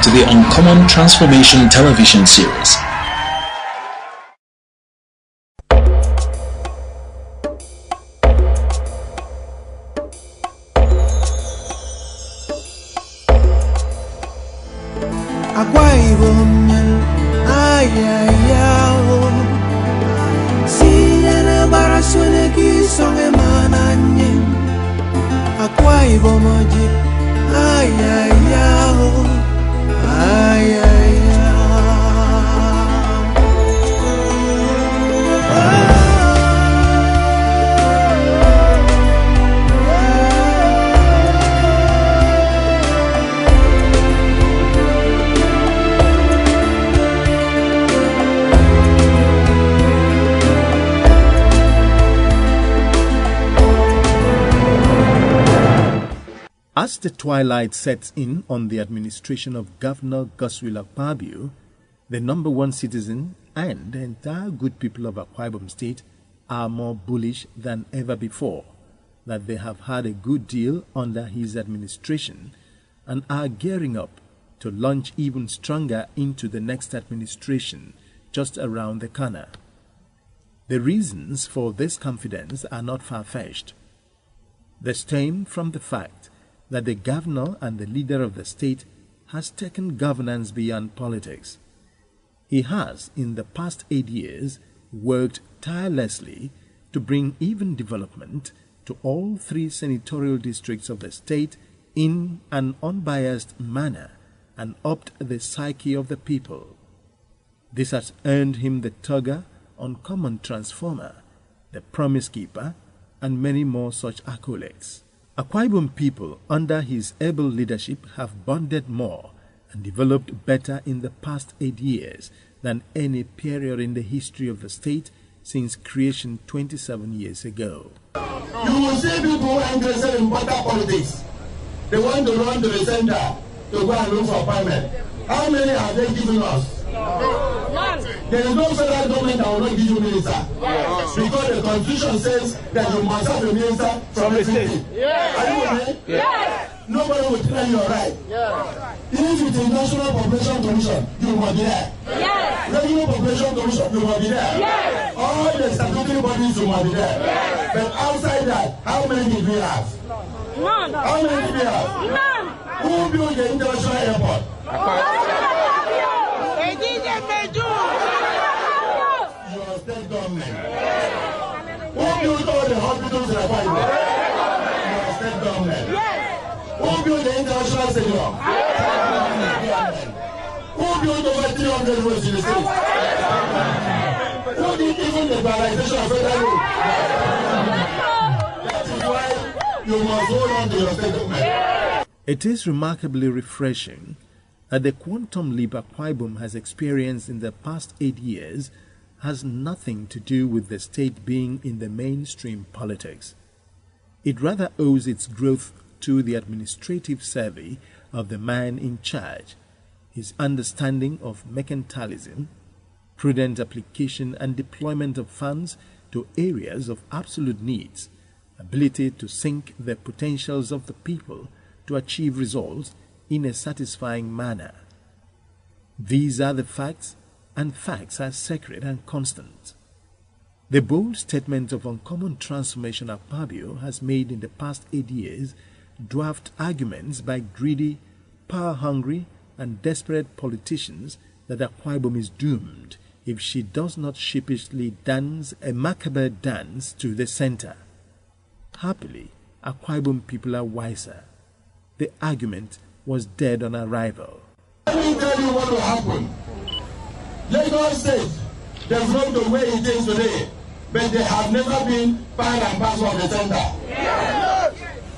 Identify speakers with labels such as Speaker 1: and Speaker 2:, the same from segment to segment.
Speaker 1: to the Uncommon Transformation television series.
Speaker 2: As the twilight sets in on the administration of Governor Godswill Akpabio, the number one citizen and the entire good people of Akwa State are more bullish than ever before that they have had a good deal under his administration and are gearing up to launch even stronger into the next administration just around the corner. The reasons for this confidence are not far-fetched. They stem from the fact that the governor and the leader of the state has taken governance beyond politics. He has, in the past 8 years, worked tirelessly to bring even development to all 3 senatorial districts of the state in an unbiased manner and upped the psyche of the people. This has earned him the toga, Uncommon Transformer, the Promise Keeper, and many more such accolades. Akwa Ibom people, under his able leadership, have bonded more and developed better in the past 8 years than any period in the history of the state since creation 27 years ago.
Speaker 3: You will see people interested in party politics. They want to run to the center to go and look for appointment. How many have they given us? There is no federal government that will not give you minister. Because the constitution says that you must have a minister from the city. Are you with me? Yes. Nobody will tell you right. Even with the National Population Commission, you must be there. Regional Population Commission, you must be there. All the statutory bodies, you must be there. But outside that, how many did we have?
Speaker 4: None.
Speaker 3: How many did we have?
Speaker 4: None.
Speaker 3: Who built the international airport? Your state government. Who built all the hospitals in Akwa Ibom? Your state government. Who built the international stadium? Who built over 300 roads in the state? Who did even the privatization of federal roads? That is why you must hold on to your state government.
Speaker 2: It is remarkably refreshing that the quantum leap Akwa Ibom has experienced in the past 8 years has nothing to do with the state being in the mainstream politics. It rather owes its growth to the administrative savvy of the man in charge, his understanding of mercantilism, prudent application and deployment of funds to areas of absolute needs, ability to sync the potentials of the people to achieve results in a satisfying manner. These are the facts, and facts are sacred and constant. The bold statement of Uncommon Transformation Akpabio has made in the past 8 years dwarfed arguments by greedy, power-hungry, and desperate politicians that Akwa Ibom is doomed if she does not sheepishly dance a macabre dance to the center. Happily, Akwa Ibom people are wiser. The argument was dead on arrival.
Speaker 3: Let me tell you what will happen. Lagos State developed the way it is today, but they have never been part and parcel of the center.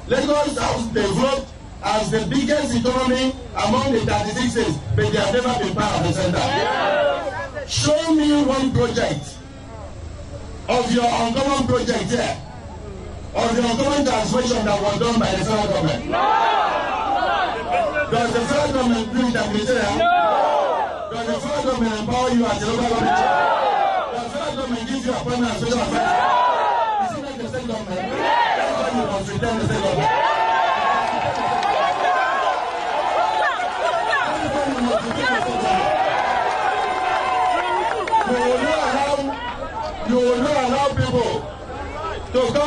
Speaker 3: Lagos has developed as the biggest economy among the 36 states, but they have never been part of the center. Show me one project of your Uncommon project here, of the Uncommon transformation that was done by the federal government. Does the federal government do it administratively? Does the federal government empower you as a local government? Does the federal government give you appointment as special affairs? Is it like the state government? That's why you must return the state government.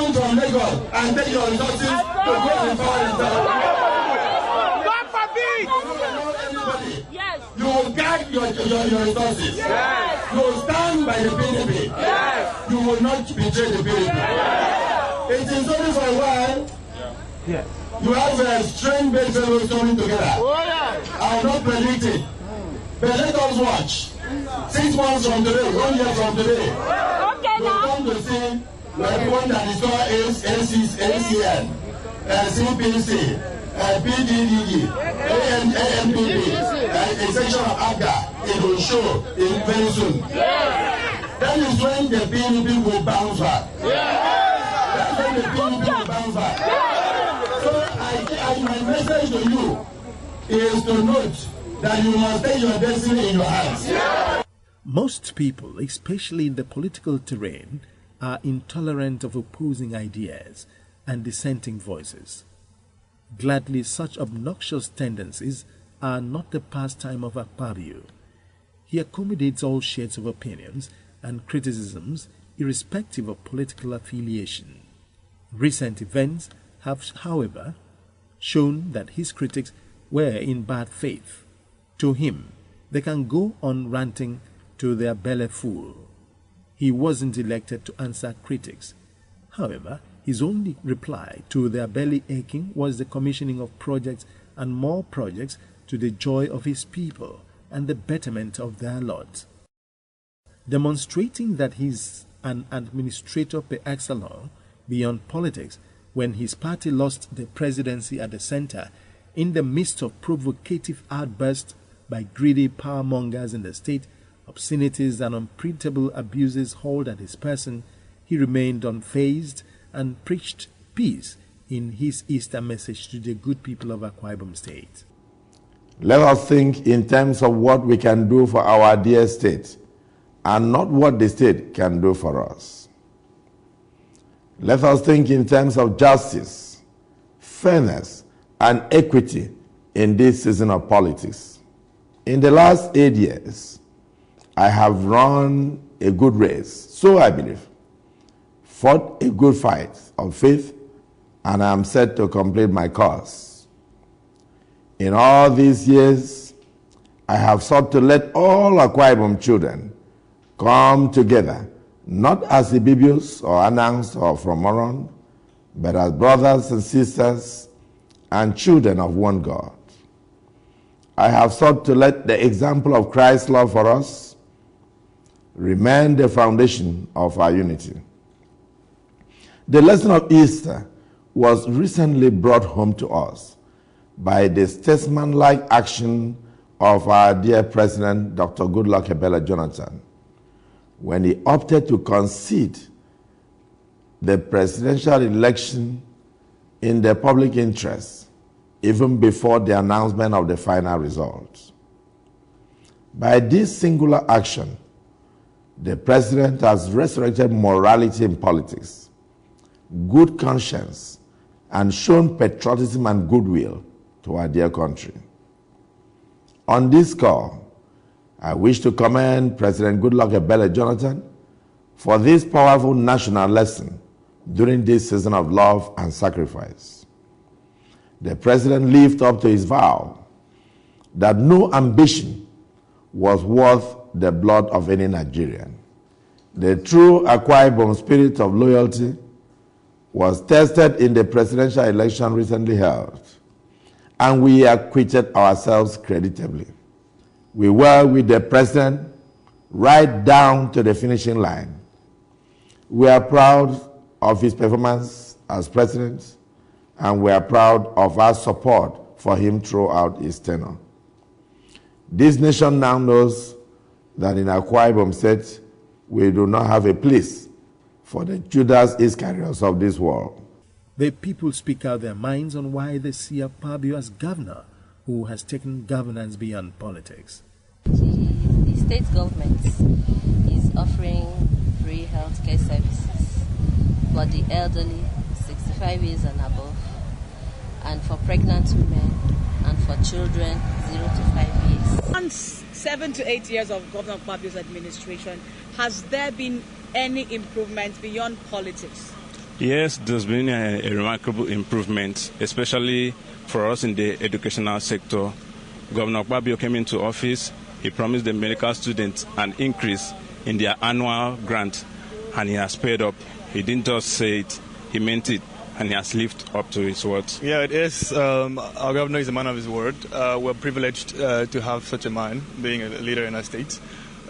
Speaker 3: come from Lagos and take your resources to go and empower yourself.
Speaker 4: God forbid!
Speaker 3: Yes. You will guard your resources. Yes. You will stand by the PDP. Yes. You will not betray the PDP. Yes. It is only for a while. Yes. You have strange bedfellows coming together. Oh, yeah. I will not predict it. But let us watch. 6 months from today, 1 year from today, we'll come to see everyone that is called ACN, CPC, PDDG, ANPP, a section of AGA, it will show very soon. That is when the PDP will bounce back. That's when the PDP will bounce back. So my message to you is to note that you must take your destiny in your hands.
Speaker 2: Most people, especially in the political terrain, are intolerant of opposing ideas and dissenting voices. Gladly, such obnoxious tendencies are not the pastime of Akpabio. He accommodates all shades of opinions and criticisms irrespective of political affiliation. Recent events have, however, shown that his critics were in bad faith. To him, they can go on ranting to their belly full. He wasn't elected to answer critics. However, his only reply to their belly aching was the commissioning of projects and more projects to the joy of his people and the betterment of their lot. Demonstrating that he's an administrator par excellence beyond politics when his party lost the presidency at the center in the midst of provocative outbursts by greedy power mongers in the state, obscenities and unprintable abuses hauled at his person, he remained unfazed and preached peace in his Easter message to the good people of Akwa Ibom State.
Speaker 5: Let us think in terms of what we can do for our dear state and not what the state can do for us. Let us think in terms of justice, fairness, and equity in this season of politics. In the last 8 years, I have run a good race, so I believe, fought a good fight of faith, and I am set to complete my cause. In all these years, I have sought to let all Akwa Ibom children come together, not as Ibibios or Anangs or from Moron, but as brothers and sisters and children of one God. I have sought to let the example of Christ's love for us remain the foundation of our unity. The lesson of Easter was recently brought home to us by the statesman-like action of our dear President, Dr. Goodluck Ebele Jonathan, when he opted to concede the presidential election in the public interest, even before the announcement of the final results. By this singular action, the president has resurrected morality in politics, good conscience, and shown patriotism and goodwill to our dear country. On this score, I wish to commend President Goodluck Ebele Jonathan for this powerful national lesson during this season of love and sacrifice. The president lived up to his vow that no ambition was worth the blood of any Nigerian. The true Akwa Ibom spirit of loyalty was tested in the presidential election recently held, and we acquitted ourselves creditably. We were with the president right down to the finishing line. We are proud of his performance as president, and we are proud of our support for him throughout his tenure. This nation now knows that in Akwa Ibom State, we do not have a place for the Judas Iscariot of this world.
Speaker 2: The people speak out their minds on why they see Akpabio as governor who has taken governance beyond politics.
Speaker 6: The state government is offering free healthcare services for the elderly, 65 years and above, and for pregnant women, and for children 0 to 5 years.
Speaker 4: On 7 to 8 years of Governor Akpabio's administration, has there been any improvement beyond politics?
Speaker 7: Yes, there's been a remarkable improvement, especially for us in the educational sector. Governor Akpabio came into office. He promised the medical students an increase in their annual grant, and he has paid up. He didn't just say it, he meant it, and he has lived up to his words.
Speaker 8: Yeah, it is. Our governor is a man of his word. We're privileged to have such a man being a leader in our state.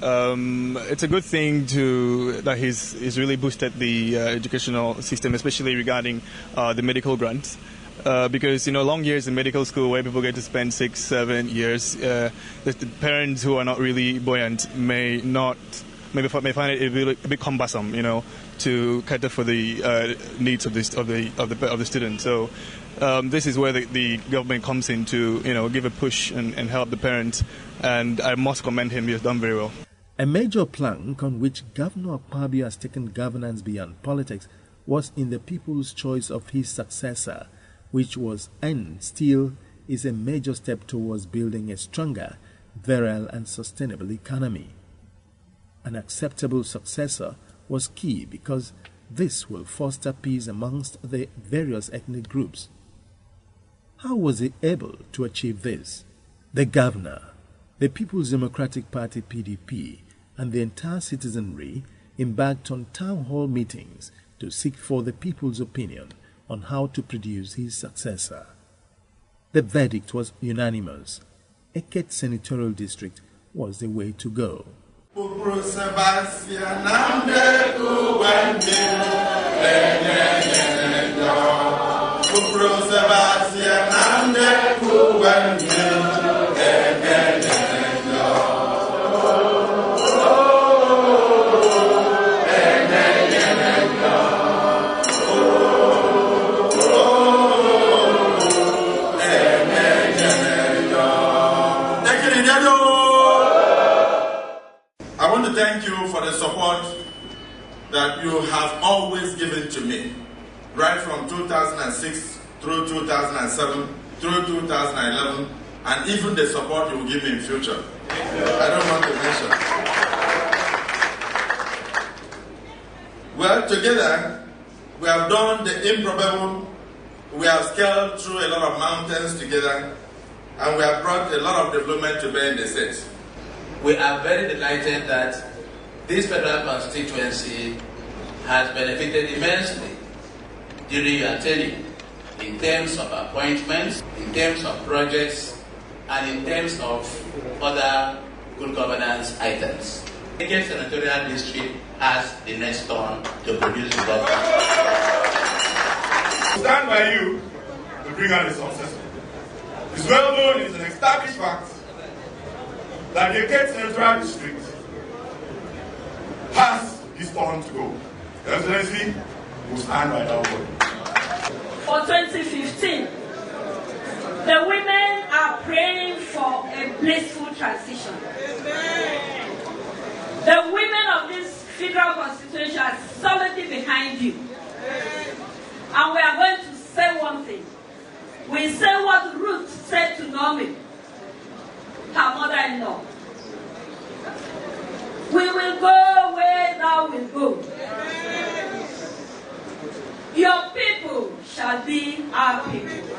Speaker 8: It's a good thing that he's really boosted the educational system, especially regarding the medical grants. Because, long years in medical school where people get to spend 6-7 years, the parents who are not really buoyant may find it a bit cumbersome, to cater for the needs of the student. So this is where the government comes in to give a push and help the parents, and I must commend him. He has done very well.
Speaker 2: A major plank on which Governor Akpabio has taken governance beyond politics was in the people's choice of his successor, which was and still is a major step towards building a stronger, virile and sustainable economy. An acceptable successor was key because this will foster peace amongst the various ethnic groups. How was he able to achieve this? The governor, the People's Democratic Party PDP, and the entire citizenry embarked on town hall meetings to seek for the people's opinion on how to produce his successor. The verdict was unanimous. Eket Senatorial District was the way to go.
Speaker 3: Thank you for the support that you have always given to me, right from 2006 through 2007, through 2011, and even the support you will give me in future. I don't want to mention. Well, together, we have done the improbable. We have scaled through a lot of mountains together, and we have brought a lot of development to bear in the state.
Speaker 9: We are very delighted that this federal constituency has benefited immensely during your tenure in terms of appointments, in terms of projects, and in terms of other good governance items. The Eket Senatorial District has the next turn to produce results.
Speaker 3: Stand by you to bring out a successor. It's well known, it's an established fact that the Eket Senatorial District has his turn to go. Your Excellency will stand by that word.
Speaker 10: For 2015, the women are praying for a blissful transition. The women of this federal constituency are solidly behind you. And we are going to say one thing. We say what Ruth said to Naomi, her mother-in-law. We will go where thou wilt go. Your people shall be our people,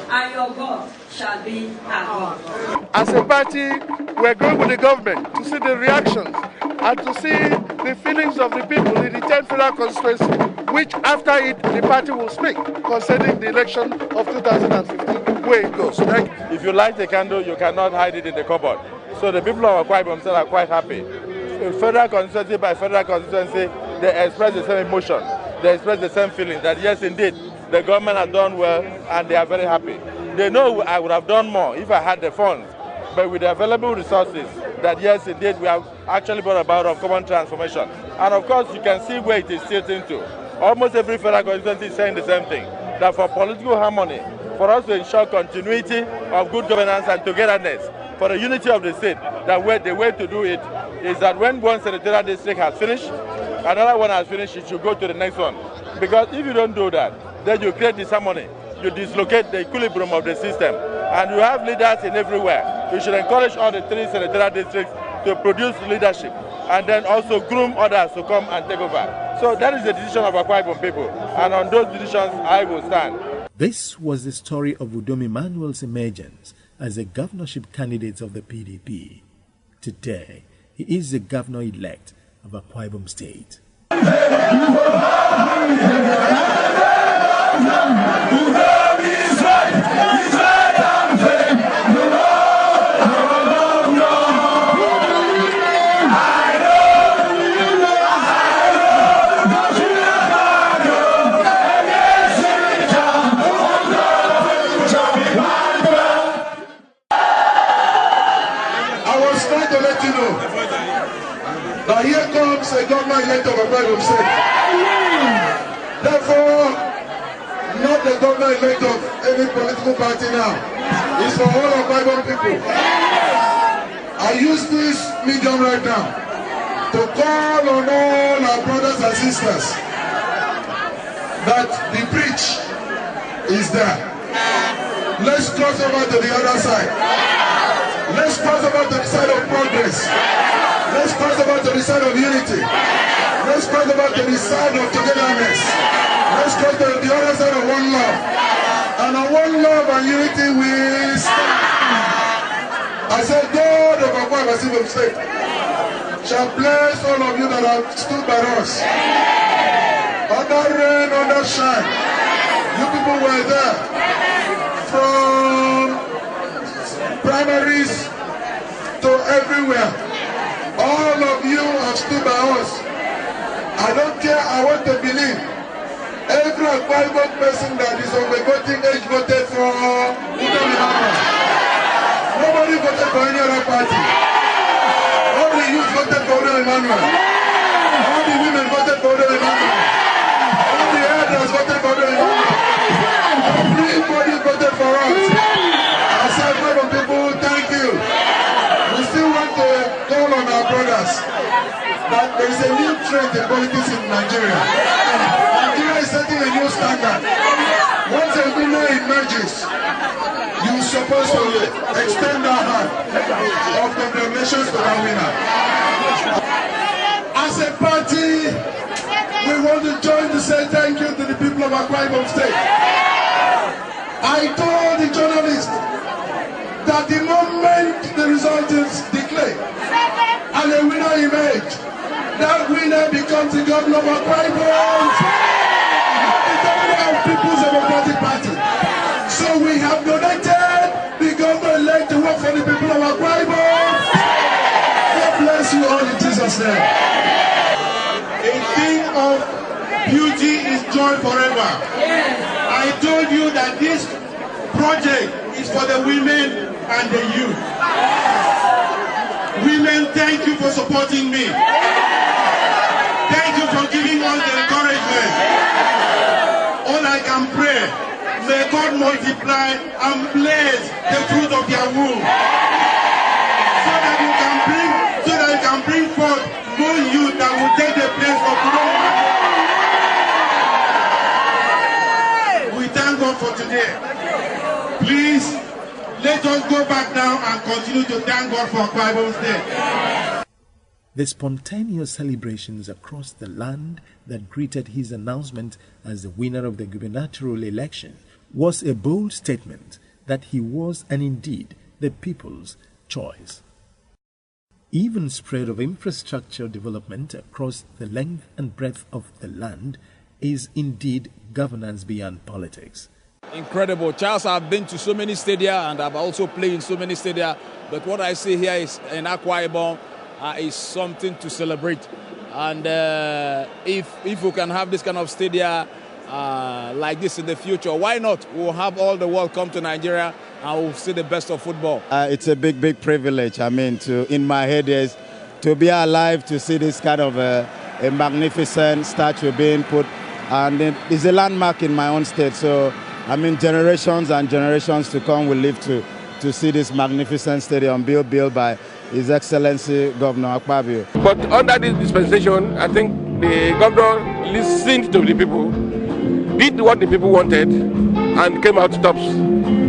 Speaker 10: and your God shall be our God.
Speaker 11: As a party, we're going with the government to see the reactions and to see the feelings of the people in the 10th federal constituency, which after it, the party will speak concerning the election of 2015, where it goes.
Speaker 5: If you light a candle, you cannot hide it in the cupboard. So the people of Akpabio are quite happy. Federal constituency by federal constituency, they express the same emotion. They express the same feeling that yes, indeed, the government has done well and they are very happy. They know I would have done more if I had the funds, but with the available resources, that yes, indeed, we have actually brought about a common transformation. And of course, you can see where it is tilting to. Almost every federal constituency is saying the same thing, that for political harmony, for us to ensure continuity of good governance and togetherness, for the unity of the state, that the way to do it is that when one senatorial district has finished, another one has finished, it should go to the next one. Because if you don't do that, then you create disharmony, you dislocate the equilibrium of the system, and you have leaders in everywhere. We should encourage all the 3 senatorial districts to produce leadership, and then also groom others to come and take over.
Speaker 11: So that is the decision of Akwa Ibom people. And on those decisions, I will stand.
Speaker 2: This was the story of Udom Emmanuel's emergence as a governorship candidate of the PDP. Today, he is the governor-elect of Akwa Ibom State.
Speaker 3: Now here comes a governor-elect of Akwa Ibom State. Therefore, not the governor-elect of any political party now. It's for all Akwa Ibom people. I use this medium right now to call on all our brothers and sisters that the bridge is there. Let's cross over to the other side. Let's cross over to the side of progress. Let's cross over to the side of unity. Let's cross over to the side of togetherness. Let's cross to the other side of one love. And on one love and unity we stand. I said, God of Akwa Ibom State shall bless all of you that have stood by us. Under rain, under shine. You people were there. From primaries to everywhere. All of you have stood by us. I don't care, I want to believe. Every Akwa Ibom person that is of the voting age voted for Udom Emmanuel. Nobody voted for any other party. All the youth voted for Udom Emmanuel. All the women voted for Udom Emmanuel. All the elders voted for Udom Emmanuel. Everybody voted for us. I said, Akwa people, thank you. We still want to call on our brothers that there is a new trend in politics in Nigeria. Nigeria is setting a new standard. Once a winner emerges, you're supposed to extend our hand of congratulations to that winner. As a party, we want to join to say thank you to the people of Akwa Ibom State. I told the journalist that the moment the result is declared and a winner emerges, that winner becomes the governor of Akwa Ibom, the governor of People's Democratic Party. So we have donated the governor-elect to work for the people of Akwa Ibom. God bless you all in Jesus' name. A thing of beauty is joy forever. I told you that this project is for the women and the youth. Women, thank you for supporting me. Thank you for giving us the encouragement. All I can pray, may God multiply and bless the fruit of their womb, so that you can bring forth more youth that will take the place of Rome. We thank God for today. Please, let us go back now and continue to thank God for Akwa Ibom State.
Speaker 2: The spontaneous celebrations across the land that greeted his announcement as the winner of the gubernatorial election was a bold statement that he was and indeed the people's choice. Even spread of infrastructure development across the length and breadth of the land is indeed governance beyond politics.
Speaker 12: Incredible. Charles, I've been to so many stadia and I've also played in so many stadia, but what I see here is in Akwa Ibom is something to celebrate. And if we can have this kind of stadia like this in the future, why not? We'll have all the world come to Nigeria and we'll see the best of football.
Speaker 13: It's a big privilege. I mean, in my head is to be alive to see this kind of a magnificent statue being put, and it's a landmark in my own state. So I mean, generations and generations to come will live to see this magnificent stadium built by His Excellency Governor Akpabio.
Speaker 11: But under this dispensation, I think the governor listened to the people, did what the people wanted, and came out tops.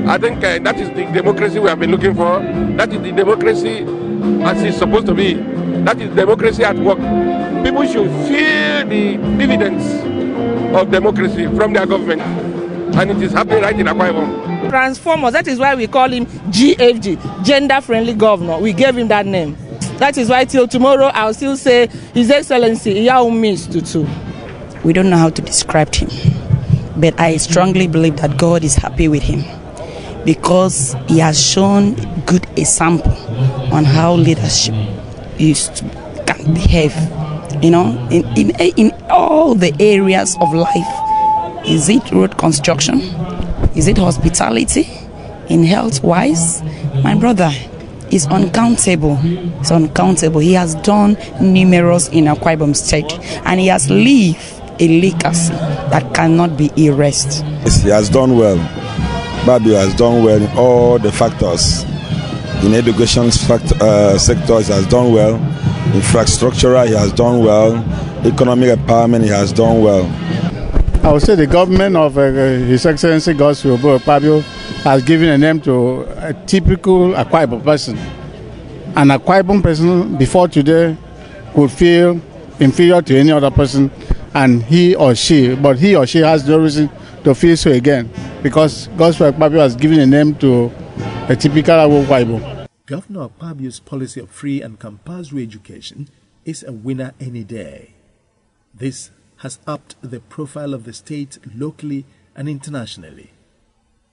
Speaker 11: I think that is the democracy we have been looking for. That is the democracy as it's supposed to be. That is democracy at work. People should feel
Speaker 14: enjoy the dividends of democracy from their government. And it is happening right in Akwa Ibom.
Speaker 4: Transformers, that is why we call him GFG, Gender Friendly Governor. We gave him that name. That is why till tomorrow I'll still say His Excellency Iyaumi Tutu.
Speaker 15: We don't know how to describe him, but I strongly believe that God is happy with him because he has shown good example on how leadership can behave, in all the areas of life. Is it road construction? Is it hospitality? In health-wise? My brother is uncountable. It's uncountable. He has done numerous in Akwa Ibom State, and he has left a legacy that cannot be erased.
Speaker 16: He has done well. Akpabio has done well in all the factors. In education sectors, he has done well. Infrastructural, he has done well. Economic empowerment, he has done well.
Speaker 17: I would say the government of His Excellency Godswill Akpabio has given a name to a typical Akwa Ibom person. An Akwa Ibom person before today could feel inferior to any other person, and he or she has no reason to feel so again, because Godswill Akpabio has given a name to a typical Akwa Ibom.
Speaker 2: Governor Akpabio's policy of free and compulsory education is a winner any day. This has upped the profile of the state locally and internationally.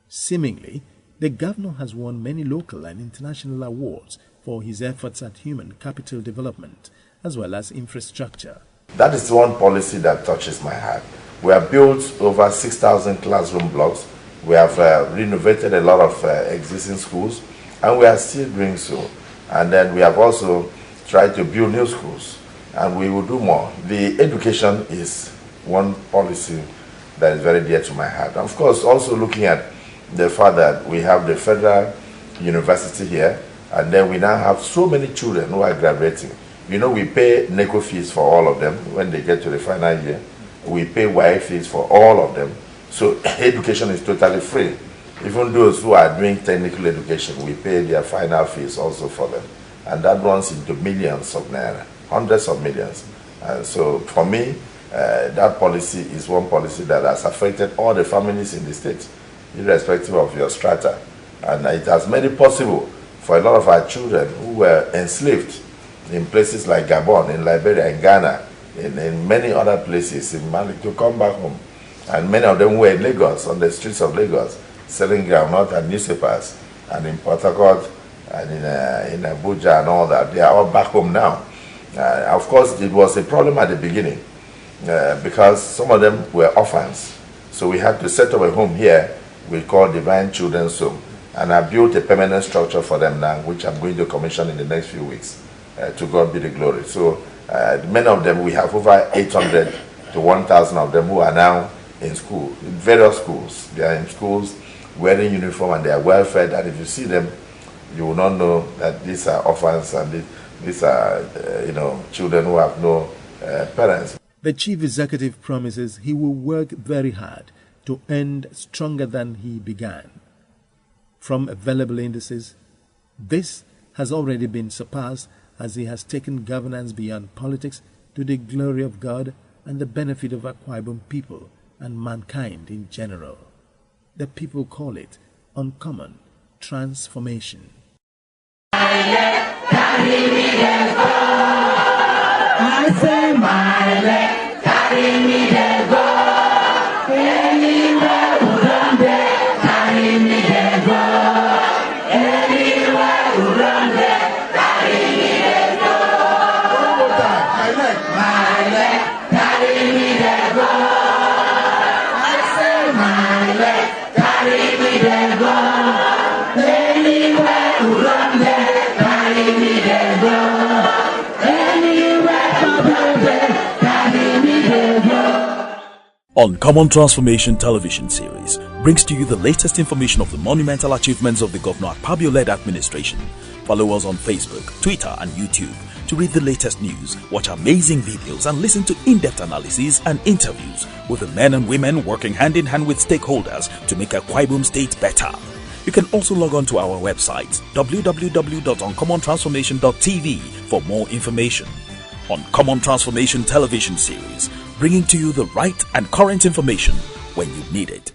Speaker 2: Seemingly, the governor has won many local and international awards for his efforts at human capital development as well as infrastructure.
Speaker 5: That is one policy that touches my heart. We have built over 6,000 classroom blocks. We have renovated a lot of existing schools, and we are still doing so. And then we have also tried to build new schools, and we will do more. The education is one policy that is very dear to my heart. And of course, also looking at the fact that we have the federal university here, and then we now have so many children who are graduating. You know, we pay NECO fees for all of them when they get to the final year. We pay YA fees for all of them. So education is totally free. Even those who are doing technical education, we pay their final fees also for them. And that runs into millions of naira, hundreds of millions. So for me, that policy is one policy that has affected all the families in the state, irrespective of your strata. And it has made it possible for a lot of our children who were enslaved in places like Gabon, in Liberia, in Ghana, in many other places, in Mali, to come back home. And many of them were in Lagos, on the streets of Lagos, selling groundnut and newspapers, and in Port Harcourt, and in Abuja and all that. They are all back home now. Of course, it was a problem at the beginning, because some of them were orphans. So we had to set up a home here we call Divine Children's Home. And I built a permanent structure for them now, which I'm going to commission in the next few weeks. To God be the glory. So many of them, we have over 800 to 1,000 of them who are now in school, in various schools. They are in schools wearing uniform and they are well fed. And if you see them, you will not know that these are orphans and these are children who have no parents.
Speaker 2: The chief executive promises he will work very hard to end stronger than he began. From available indices, this has already been surpassed as he has taken governance beyond politics to the glory of God and the benefit of Akwa Ibom people and mankind in general. The people call it uncommon transformation.
Speaker 3: I say my leg, carry me there go. Anywhere we run there, carry me there go. Anywhere we run there, carry me there go. One more time, my leg, carry me there go. I say my leg, carry me there go. Anywhere we run there, carry me there go.
Speaker 1: Uncommon Transformation television series brings to you the latest information of the monumental achievements of the Governor Akpabio-led administration. Follow us on Facebook, Twitter and YouTube to read the latest news, watch amazing videos and listen to in-depth analyses and interviews with the men and women working hand in hand with stakeholders to make Akwa Ibom State better. You can also log on to our website www.uncommontransformation.tv for more information. Uncommon Transformation television series, bringing to you the right and current information when you need it.